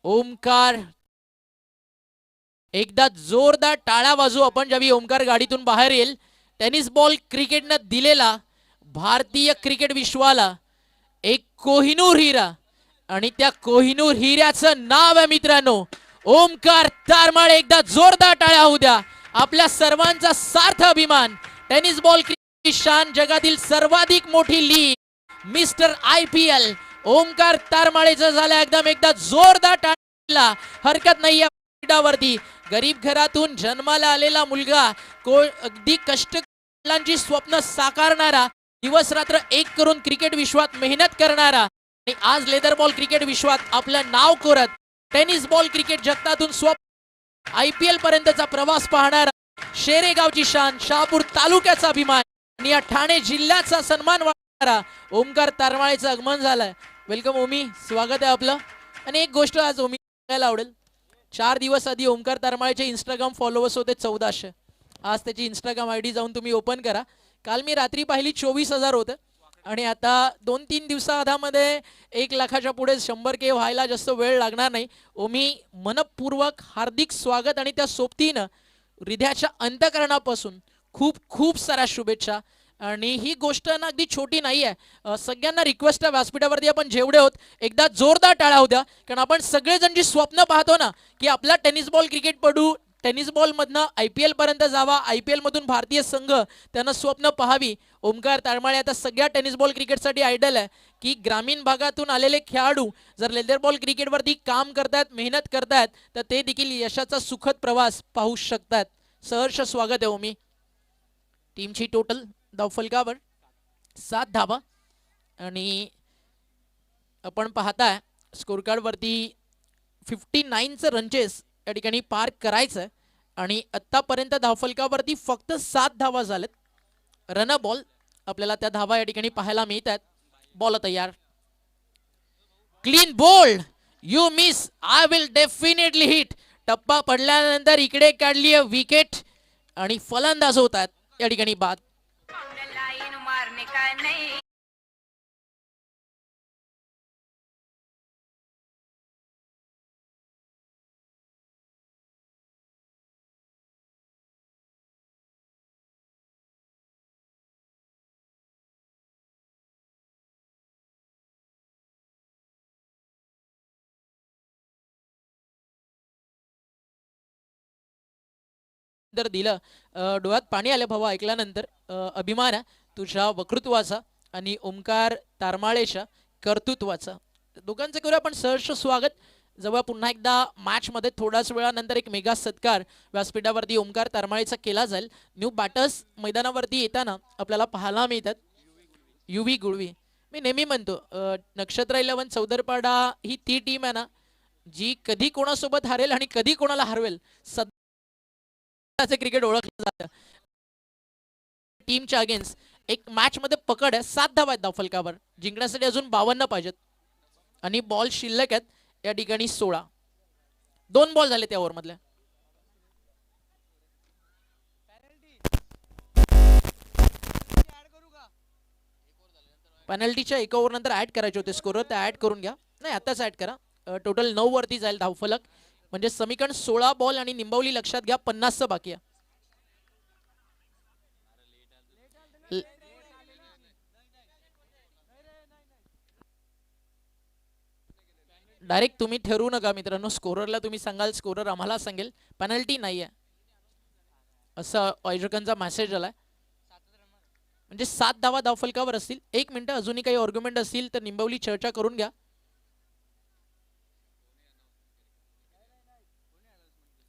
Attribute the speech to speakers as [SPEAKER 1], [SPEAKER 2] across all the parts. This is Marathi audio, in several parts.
[SPEAKER 1] ओमकार एकदा जोरदार टाळ्या वाजू आपण ज्यावेळी ओमकार गाडीतून बाहेर येईल. टेनिस बॉल क्रिकेटनं दिलेला भारतीय क्रिकेट विश्वाला एक कोहिनूर हिरा आणि त्या कोहिनूर हिऱ्याचं नाव आहे मित्रांनो ओमकार तारमाळे. एकदा जोरदार टाळ्या होऊ द्या. आपल्या सर्वांचा सार्थ अभिमान. टेनिस बॉल क्रिकेट शान, जगातील सर्वाधिक मोठी लीग मिस्टर IPL ओमकार तारमाळेचं झालं एकदम. एकदा जोरदार टाळ्या. हरकत नाही वरती. गरीब घरातून जन्माला आलेला मुलगा, अगदी कष्टांची स्वप्न साकारणारा, दिवस रात्र एक करून क्रिकेट विश्वात मेहनत करणारा आणि आज लेदर बॉल क्रिकेट विश्वात आपलं नाव करत टेनिस बॉल क्रिकेट जगतातून स्वप्न IPL पर्यंतचा प्रवास पाहणारा, शेरेगावची शान, शहापूर तालुक्याचा अभिमान आणि या ठाणे जिल्ह्याचा सन्मान वाढणारा ओमकार तारमाळेचं आगमन झालंय. वेलकम ओमी, स्वागत आहे आपलं. आणि एक गोष्ट आज ओमी सांगायला आवडेल, 4 दिवस आधी ओमकार तारमाळेचे इंस्टाग्राम फॉलोअर्स होते 1400. आज त्याची इंस्टाग्राम ID जाऊन तुम्ही ओपन करा. काल मी रात्री पाहिली 24,000 होतं आणि आता 2-3 दिवसामध्ये 1 लाखाच्या पुढे 100K व्हायला जास्त वेळ लागणार नाही. ओमी, मनपूर्वक हार्दिक स्वागत आणि त्या सोबतीनं हृदयाच्या अंतकरणापासून खूप खूप साऱ्या शुभेच्छा. आणि ही गोष्ट ना अगदी छोटी नाही आहे. सगळ्यांना रिक्वेस्ट आहे, व्यासपीठावरती आपण जेवढे होत एकदा जोरदार टाळ्या होत्या, कारण आपण सगळेजण जी स्वप्न पाहतो ना की आपला टेनिस बॉल क्रिकेटपटू टेनिस बॉलमधनं IPL पर्यंत जावा, IPL मधून भारतीय संघ त्यांना स्वप्न पाहावी. ओमकार तारमाळे आता सगळ्या टेनिस बॉल क्रिकेटसाठी आयडल आहे की ग्रामीण भागातून आलेले खेळाडू जर लेदर बॉल क्रिकेटवरती काम करतात, मेहनत करतात, तर ते देखील यशाचा सुखद प्रवास पाहू शकतात. सहर्ष स्वागत आहे ओमी. टीमची टोटल धावफलकावर 7 धावा आणि आपण पाहताय स्कोर कार्ड वरती 59चं रनचेस या ठिकाणी पार करायचं आहे आणि आत्तापर्यंत धावफलकावरती फक्त 7 धावा झालेत. रन बॉल आपल्याला त्या धावा या ठिकाणी पाहायला मिळतात. बॉल तयार, clean bowled, you miss, I will definitely hit. टप्पा पडल्यानंतर इकडे काढली विकेट आणि फलंदाज होतात या ठिकाणी बाद. दिलं डोळ्यात पाणी आलं भावा ऐकल्यानंतर. अभिमान आहे तुझ्या वक्तृत्वाचा आणि ओमकार तारमाळेच्या कर्तृत्वाचा. दोघांचं करूया आपण सहर्ष स्वागत. जवळ पुन्हा एकदा मॅच मध्ये थोड्याच वेळानंतर एक मेगा सत्कार व्यासपीठावरती ओमकार तारमाळेचा केला जाईल. न्यू बॅटर्स मैदानावरती येताना आपल्याला पाहायला मिळतात. UV गुळवी. मी नेहमी म्हणतो नक्षत्र 11 चौदरपाडा ही ती टीम आहे ना जी कधी कोणासोबत हारेल आणि कधी कोणाला हरवेल क्रिकेट ओळखलं जातं. टीमच्या अगेन्स्ट एक मॅच मध्ये पकड आहे. 7 धावा आहेत धावफलकावर. जिंकण्यासाठी अजून 52 पाहिजेत आणि बॉल शिल्लक आहेत या ठिकाणी 16. 2 बॉल झाले त्या ओव्हर मधल्या. पेनल्टीच्या 1 ओव्हर नंतर ऍड करायचे होते स्कोरर, ते ऍड करून घ्या. नाही आताच ऍड करा. टोटल 9 वरती जाईल धावफलक. म्हणजे समीकरण 16 बॉल आणि निंबावली लक्षात घ्या 50 बाकी आहे. डायरेक्ट तुम्ही ठरवू नका मित्रांनो. स्कोररला तुम्ही सांगाल, स्कोरर आम्हाला सांगेल. पेनल्टी नाही आहे असं आयोजकांचा मेसेज आलाय. म्हणजे 7 धावा धावफलकावर असतील. 1 मिनिट, अजूनही काही आर्ग्युमेंट असतील तर निंबावली चर्चा करून घ्या.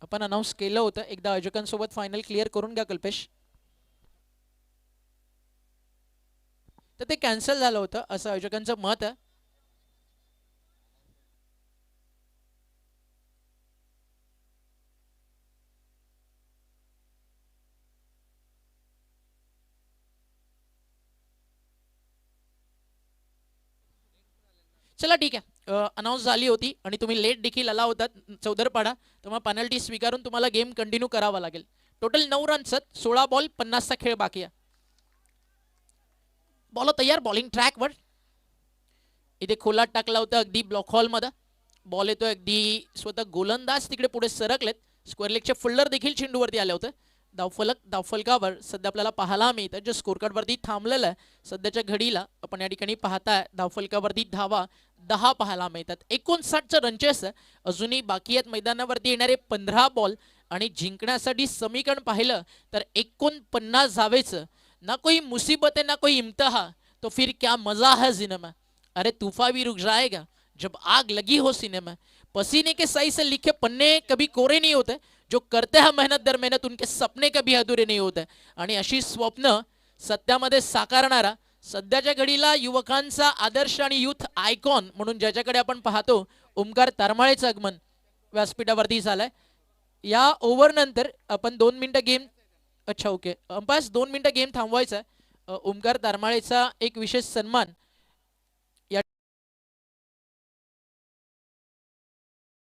[SPEAKER 1] आपण अनाउन्स केलं होतं, एकदा आयोजकांसोबत फायनल क्लिअर करून घ्या कल्पेश. तर ते कॅन्सल झालं होतं असं आयोजकांचं मत आहे. चला ठीक आहे, अनाउन्स झाली होती आणि तुम्ही लेट देखील आला होता चौदरपाडा, त्यामुळे पेनल्टी स्वीकारून तुम्हाला गेम कंटिन्यू करावा लागेल. टोटल 9 रन्स, 16 बॉल, 50चा खेळ बाकी आहे. बॉल तयार, बॉलिंग ट्रॅकवर. इथे खोलात टाकला होता अगदी ब्लॉक हॉल मध्ये. बॉल येतोय अगदी स्वतः गोलंदाज तिकडे पुढे सरकलेत. स्क्वेअर लेगचे फिल्डर देखील चेंडूवरती आले होते. धावफलकावर सध्या आपल्याला पाहायला मिळतं जे स्कोर कार्डवरती थांबलेलं आहे सध्याच्या घडीला आपण या ठिकाणी पाहताय धावफलकावरती धावा 10 पाहायला मिळतात. 59चं रनचेस आहे. अजूनही बाकी आहेत मैदानावरती येणारे 15 बॉल आणि जिंकण्यासाठी समीकरण पाहिलं तर 49 धावेचं. ना कोई मुसीबत है ना कोई इम्तहा, तो फिर क्या मजा है जिंदगी. अरे तूफा भी रुक जाएगा जब आग लगी हो सीने में. पसीने के साई से लिखे पन्ने कभी कोरे नहीं होते. जो करते हैं मेहनत दर मेहनत उनके सपने कभी अधुरे नहीं होते. आणि अशी स्वप्न सत्यामध्ये साकारणारा सध्याच्या घडीला युवकांचा आदर्श आणि युथ आयकॉन म्हणून ज्याच्याकडे आपण पाहतो ओमकार तारमाळेचं आगमन व्यासपीठावरती झालंय. या ओव्हर नंतर आपण 2 मिनिटं गेम अच्छा ओके अंपायर्स 2 मिनिटं गेम थांबवायचा आहे. ओमकार तारमाळेचा एक विशेष सन्मान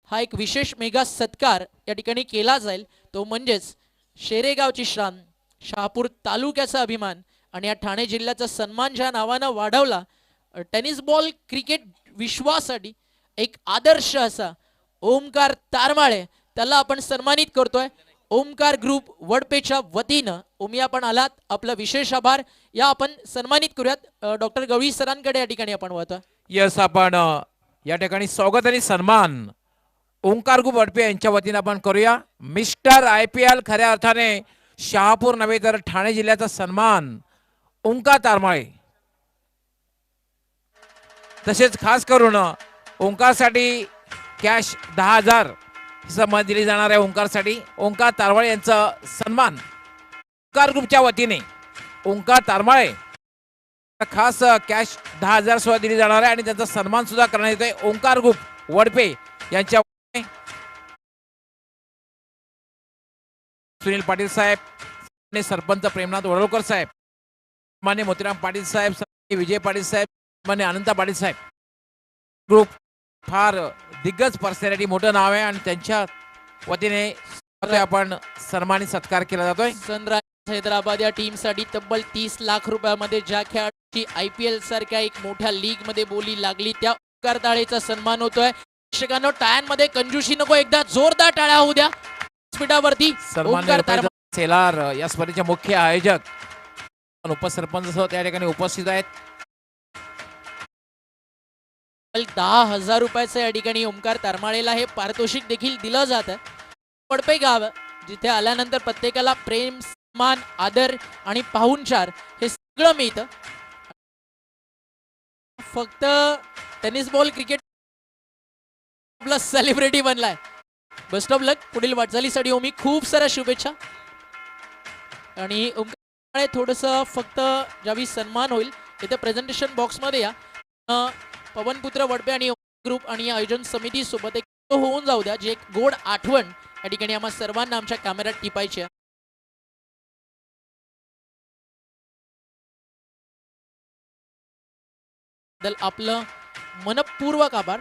[SPEAKER 1] हा एक विशेष मेगा सत्कार या ठिकाणी केला जाईल. तो म्हणजेच शेरेगावची शान, शहापूर तालुक्याचा अभिमान आणि या ठाणे जिल्ह्याचा सन्मान ज्या नावानं वाढवला. टेनिस बॉल क्रिकेट विश्वासाठी एक आदर्श असा ओमकार तारमाळे त्याला आपण सन्मानित करतोय. ओमकार ग्रुप वडपेच्या वतीनं ओमी आपण आलात आपला विशेष आभार. या आपण सन्मानित करूयात डॉक्टर गवळी सरांकडे या ठिकाणी आपण वळतो.
[SPEAKER 2] यस आपण या ठिकाणी स्वागत आणि सन्मान ओंकार ग्रुप वडपे यांच्या वतीने आपण करूया. मिस्टर IPL खऱ्या अर्थाने शहापूर नव्हे तर ठाणे जिल्ह्याचा सन्मान ओंकार तारमाळे. तसेच खास करून ओंकारसाठी कॅश 10,000 सन्मान दिली जाणार आहे. ओंकारसाठी ओंकार तारमाळे यांचा सन्मान ओंकार ग्रुपच्या वतीने ओंकार तारमाळे खास कॅश 10,000 सुद्धा दिली जाणार आहे आणि त्यांचा सन्मान सुद्धा करण्यात येतोय ओंकार ग्रुप वडपे यांच्या. सुनील पाटील साहेब, सरपंच प्रेमनाथ वडोळकर साहेब, मान्य मोतीराम पाटील साहेब, विजय पाटील साहेब, मान्य अनंता पाटील साहेब. ग्रुप फार दिग्गज पर्सनॅलिटी मोठं नाव आहे आणि त्यांच्या वतीने आपण सन्मानित सत्कार केला जातोय.
[SPEAKER 1] सनरायझर्स हैदराबाद या टीम साठी तब्बल 30 लाख रुपयामध्ये ज्या खेळाडूची IPL सारख्या एक मोठ्या लीग मध्ये बोली लागली त्या ओंकार ताळेचा सन्मान होतोय. प्रेक्षकांनो टाळ्यांमध्ये कंजूशी नको, एकदा जोरदार टाळ्या होऊ द्या. व्यासपीठावरती ओंकार तारमाळे
[SPEAKER 2] सेलार या स्पर्धेचे मुख्य आयोजक उपसरपंच त्या ठिकाणी उपस्थित आहेत.
[SPEAKER 1] 10,000 रुपयाचं या ठिकाणी ओमकार तारमाळेला हे पारितोषिक देखील दिलं जातं. वडपे गाव जिथे आल्यानंतर प्रत्येकाला प्रेम, सन्मान, आदर आणि पाहुणचार हे सगळं मिळतं. फक्त टेनिस बॉल क्रिकेट आपला सेलिब्रिटी बनलाय. बेस्ट ऑफ लक पुढील वाटचालीसाठी ओमी खूप साऱ्या शुभेच्छा. आणि ओमकार थोडस फक्त ज्यावेळी सन्मान होईल तिथे प्रेझेंटेशन बॉक्स मध्ये या. पवनपुत्र वडपे आणि ग्रुप आणि आयोजन समिती सोबत एक होऊन जाऊ द्या, जी एक गोड आठवण या ठिकाणी आम्हा सर्वांना आमच्या कॅमेऱ्यात टिपायची आहे. आपलं मनपूर्वक आभार.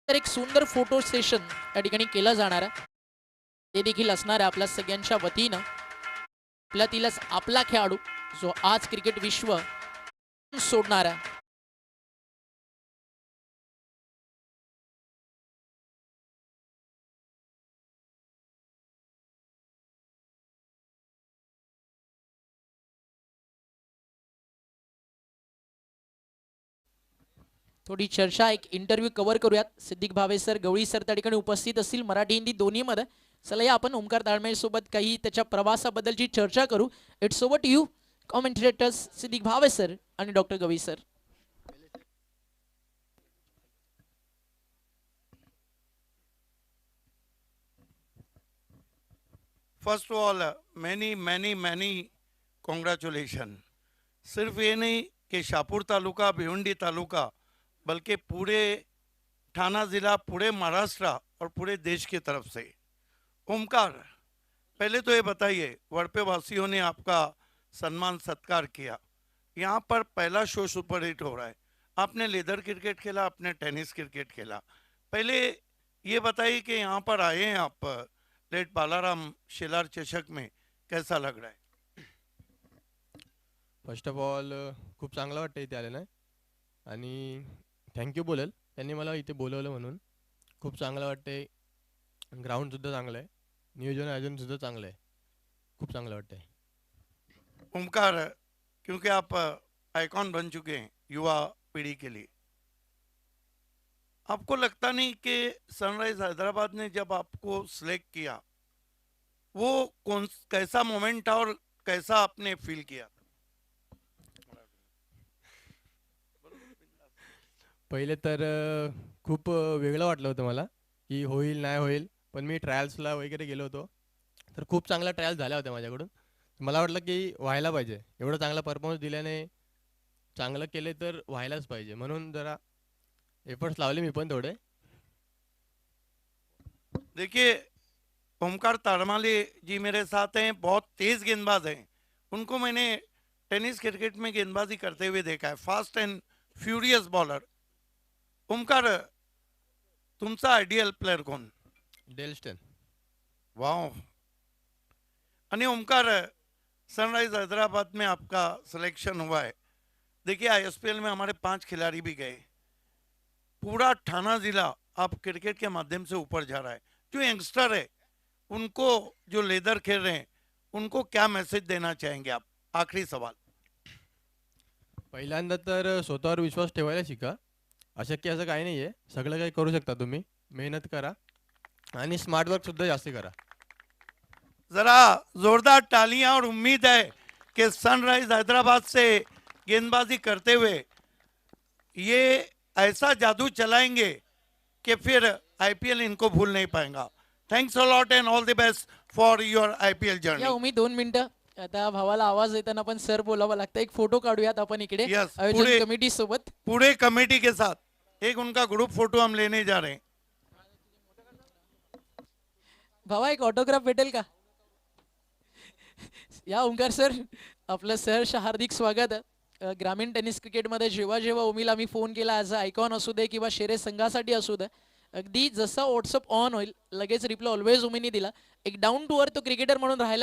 [SPEAKER 1] तर एक सुंदर फोटो सेशन या ठिकाणी केलं जाणार आहे. ते देखील असणार आहे आपल्या सगळ्यांच्या वतीनं. आपल्यातीलच आपला खेळाडू जो आज क्रिकेट विश्व सोडणार आहे. थोडी चर्चा एक इंटरव्ह्यू कव्हर करूयात. सिद्दीक भावे सर, गवळी सर त्या ठिकाणी उपस्थित असतील मराठी हिंदी दोन्ही मध्ये. चला या आपण ओमकार तारमाळे सोबत काही त्याच्या प्रवासाबद्दलची चर्चा करू. It's over to you commentators Siddiq Bhave sir आणि doctor Gawali sir.
[SPEAKER 3] First of all many congratulation. सिर्फ ये नहीं कि शाहपुर तालुका, भिवंडी तालुका, बल्कि पूरे ठाना ज़िला, पूरे महाराष्ट्र और पूरे देश की तरफ से. ओमकार, पहले तो ये बताइए, वडपे वासियों ने आपका सम्मान सत्कार किया. यहाँ पर पहला शो सुपर हिट हो रहा है. आपने लेदर क्रिकेट खेला, आपने टेनिस क्रिकेट खेला. पहले ये बताइए कि यहाँ पर आए हैं आप, लेट बालाराम शेलार चषक में कैसा लग रहा है?
[SPEAKER 4] फर्स्ट ऑफ ऑल खूप चांगलं वाटतं इथे आलेलं आहे आणि थँक्यू बोलेल त्यांनी मला इथे बोलवलं म्हणून. खूप चांगलं वाटतंय. ग्राउंडसुद्धा चांगलं आहे. नियोजन आयोजनसुद्धा चांगलं आहे. खूप चांगलं वाटतंय.
[SPEAKER 3] ओमकार, क्योंकि आप आइकॉन बन चुके हैं युवा पीढ़ी के लिए, आपको लगता नहीं कि सनराइज हैदराबाद ने जब आपको सिलेक्ट किया वो कैसा मोमेंट था और कैसा आपने फील किया?
[SPEAKER 4] पहिले तर खूप वेगळं वाटलं होतं मला की होईल नाही होईल, पण मी ट्रायल्सला वगैरे गेलो होतो तर खूप चांगल्या ट्रायल्स झाल्या होत्या माझ्याकडून. मला वाटलं की व्हायला पाहिजे, एवढं चांगला परफॉर्मन्स दिल्याने चांगलं केले तर व्हायलाच पाहिजे, म्हणून जरा एफर्ट्स लावले मी पण थोडे.
[SPEAKER 3] देखिए, ओमकार तारमाले जी मेरे साथ हैं, बहुत तेज गेंदबाज हैं. उनको मैंने टेनिस क्रिकेट में गेंदबाजी करते हुए देखा है. Fast end furious bowler. Omkar, तुमचा आयडियल प्लेयर कोण?
[SPEAKER 4] डेलस्टन.
[SPEAKER 3] वाह. आणि ओमकार, सनराइज हैदराबाद में आपका सिलेक्शन हुआ है. देखिए, आईएसपीएल में हमारे 5 खिलाड़ी भी गए. पूरा ठाना जिला आप क्रिकेट के माध्यम से ऊपर जा रहा है. जो यंगस्टर है उनको, जो लेदर खेल रहे हैं, उनको क्या मैसेज देना चाहेंगे आप? आखिरी सवाल.
[SPEAKER 4] पहिल्यांदा तर स्वतःवर विश्वास ठेवायला शिका. अशक्य असं काही नाही आहे, सगळं काही करू शकता तुम्ही. मेहनत करा आणि स्मार्ट वर्कसुद्धा जास्त करा.
[SPEAKER 3] जरा जोरदार तालियां और उम्मीद है कि सनराइज हैदराबाद से गेंदबाजी करते हुए ये ऐसा जादू चलाएंगे कि फिर आईपीएल इनको भूल नहीं पाएगा. Thanks a lot end all the best for your IPL
[SPEAKER 1] या
[SPEAKER 3] जर्नी.
[SPEAKER 1] उमेद 2 मिनिटं. आता भावाला आवाज येताना पण सर बोलावं लागतं. एक फोटो काढूयात आपण इकडे
[SPEAKER 3] Yes,
[SPEAKER 1] आयोजन
[SPEAKER 3] पुढे-
[SPEAKER 1] कमिटी सोबत.
[SPEAKER 3] पूरे कमेटी के साथ एक उनका ग्रुप फोटो हम लेने जा रहे हैं.
[SPEAKER 1] भावा एक ऑटोग्राफ भेटेल का? या ओंकार सर, आपलं सहर्ष हार्दिक स्वागत आहे. ग्रामीण टेनिस क्रिकेटमध्ये जेव्हा जेव्हा उमीला मी फोन केला ॲज अ आयकॉन असू दे किंवा शेरे संघासाठी असू दे, अगदी जसं व्हॉट्सअप ऑन होईल लगेच रिप्लाय ऑलवेज उमीनी दिला. एक डाऊन टू अर्थ तो क्रिकेटर म्हणून राहिला.